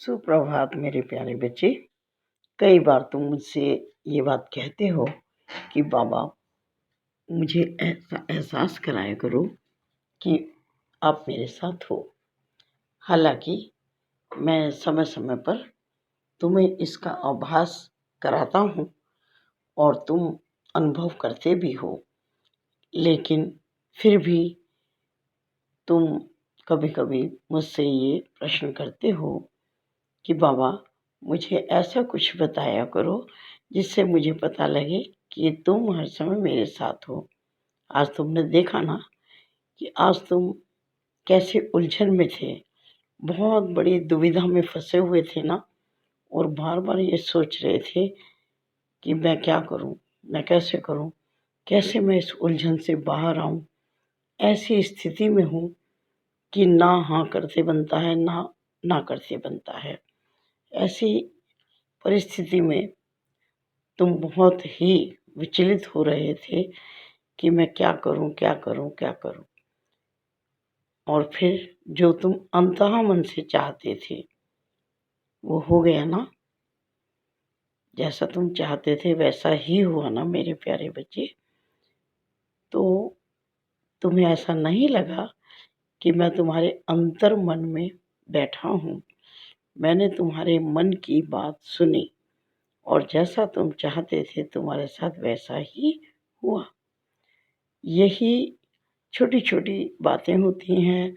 सुप्रभात मेरे प्यारे बच्चे। कई बार तुम मुझसे ये बात कहते हो कि बाबा मुझे ऐसा एहसास कराया करो कि आप मेरे साथ हो। हालांकि मैं समय समय पर तुम्हें इसका आभास कराता हूँ और तुम अनुभव करते भी हो, लेकिन फिर भी तुम कभी कभी मुझसे ये प्रश्न करते हो कि बाबा मुझे ऐसा कुछ बताया करो जिससे मुझे पता लगे कि तुम हर समय मेरे साथ हो। आज तुमने देखा ना कि आज तुम कैसे उलझन में थे, बहुत बड़ी दुविधा में फंसे हुए थे ना, और बार बार ये सोच रहे थे कि मैं क्या करूं, मैं कैसे करूं, कैसे मैं इस उलझन से बाहर आऊं। ऐसी स्थिति में हूं कि ना हाँ करते बनता है, ना ना करते बनता है। ऐसी परिस्थिति में तुम बहुत ही विचलित हो रहे थे कि मैं क्या करूं, क्या करूं, क्या करूं। और फिर जो तुम अंतः मन से चाहते थे वो हो गया ना। जैसा तुम चाहते थे वैसा ही हुआ ना मेरे प्यारे बच्चे। तो तुम्हें ऐसा नहीं लगा कि मैं तुम्हारे अंतर मन में बैठा हूँ। मैंने तुम्हारे मन की बात सुनी और जैसा तुम चाहते थे तुम्हारे साथ वैसा ही हुआ। यही छोटी छोटी बातें होती हैं,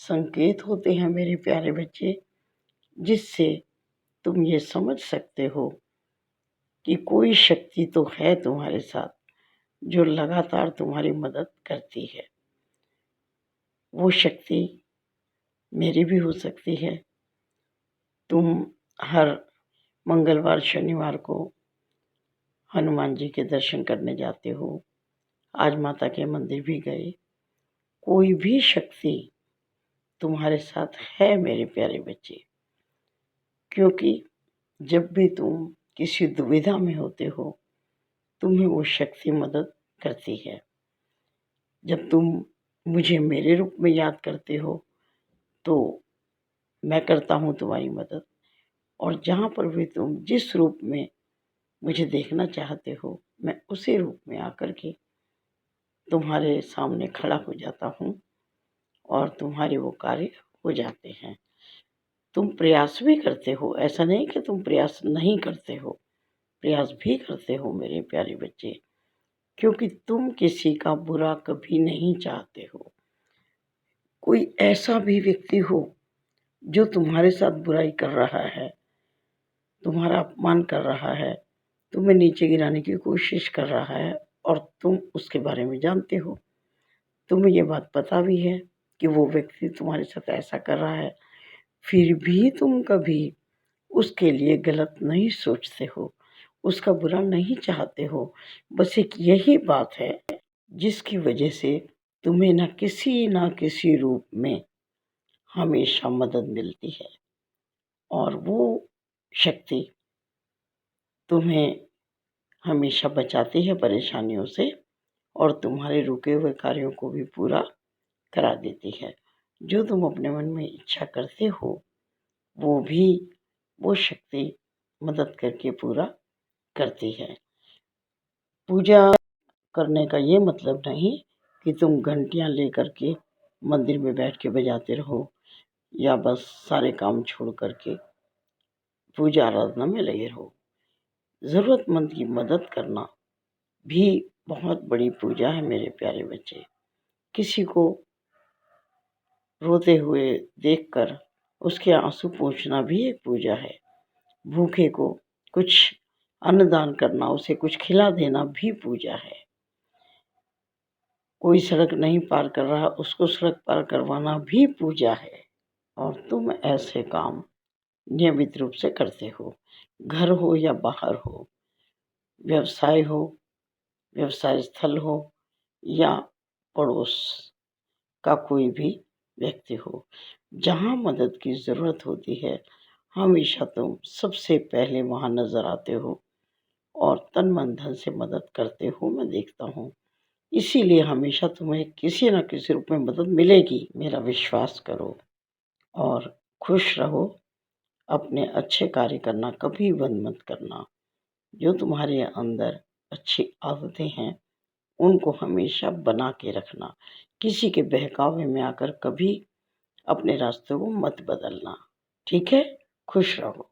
संकेत होते हैं मेरे प्यारे बच्चे, जिससे तुम ये समझ सकते हो कि कोई शक्ति तो है तुम्हारे साथ जो लगातार तुम्हारी मदद करती है। वो शक्ति मेरी भी हो सकती है। तुम हर मंगलवार शनिवार को हनुमान जी के दर्शन करने जाते हो, आज माता के मंदिर भी गए। कोई भी शक्ति तुम्हारे साथ है मेरे प्यारे बच्चे, क्योंकि जब भी तुम किसी दुविधा में होते हो तुम्हें वो शक्ति मदद करती है। जब तुम मुझे मेरे रूप में याद करते हो तो मैं करता हूँ तुम्हारी मदद, और जहाँ पर भी तुम जिस रूप में मुझे देखना चाहते हो मैं उसी रूप में आकर के तुम्हारे सामने खड़ा हो जाता हूँ और तुम्हारे वो कार्य हो जाते हैं। तुम प्रयास भी करते हो, ऐसा नहीं कि तुम प्रयास नहीं करते हो, प्रयास भी करते हो मेरे प्यारे बच्चे, क्योंकि तुम किसी का बुरा कभी नहीं चाहते हो। कोई ऐसा भी व्यक्ति हो जो तुम्हारे साथ बुराई कर रहा है, तुम्हारा अपमान कर रहा है, तुम्हें नीचे गिराने की कोशिश कर रहा है, और तुम उसके बारे में जानते हो, तुम्हें ये बात पता भी है कि वो व्यक्ति तुम्हारे साथ ऐसा कर रहा है, फिर भी तुम कभी उसके लिए गलत नहीं सोचते हो, उसका बुरा नहीं चाहते हो। बस एक यही बात है जिसकी वजह से तुम्हें ना किसी रूप में हमेशा मदद मिलती है, और वो शक्ति तुम्हें हमेशा बचाती है परेशानियों से और तुम्हारे रुके हुए कार्यों को भी पूरा करा देती है। जो तुम अपने मन में इच्छा करते हो वो भी वो शक्ति मदद करके पूरा करती है। पूजा करने का ये मतलब नहीं कि तुम घंटियां लेकर के मंदिर में बैठ के बजाते रहो या बस सारे काम छोड़ करके पूजा आराधना में लगे रहो। ज़रूरतमंद की मदद करना भी बहुत बड़ी पूजा है मेरे प्यारे बच्चे। किसी को रोते हुए देखकर उसके आंसू पोंछना भी एक पूजा है। भूखे को कुछ अन्नदान करना, उसे कुछ खिला देना भी पूजा है। कोई सड़क नहीं पार कर रहा उसको सड़क पार करवाना भी पूजा है। और तुम ऐसे काम नियमित रूप से करते हो, घर हो या बाहर हो, व्यवसाय हो, व्यवसाय स्थल हो या पड़ोस का कोई भी व्यक्ति हो। जहाँ मदद की ज़रूरत होती है हमेशा तुम सबसे पहले वहाँ नज़र आते हो और तन मन धन से मदद करते हो, मैं देखता हूँ। इसीलिए हमेशा तुम्हें किसी न किसी रूप में मदद मिलेगी, मेरा विश्वास करो। और खुश रहो, अपने अच्छे कार्य करना कभी बंद मत करना। जो तुम्हारे अंदर अच्छी आदतें हैं उनको हमेशा बना के रखना। किसी के बहकावे में आकर कभी अपने रास्ते को मत बदलना। ठीक है? खुश रहो।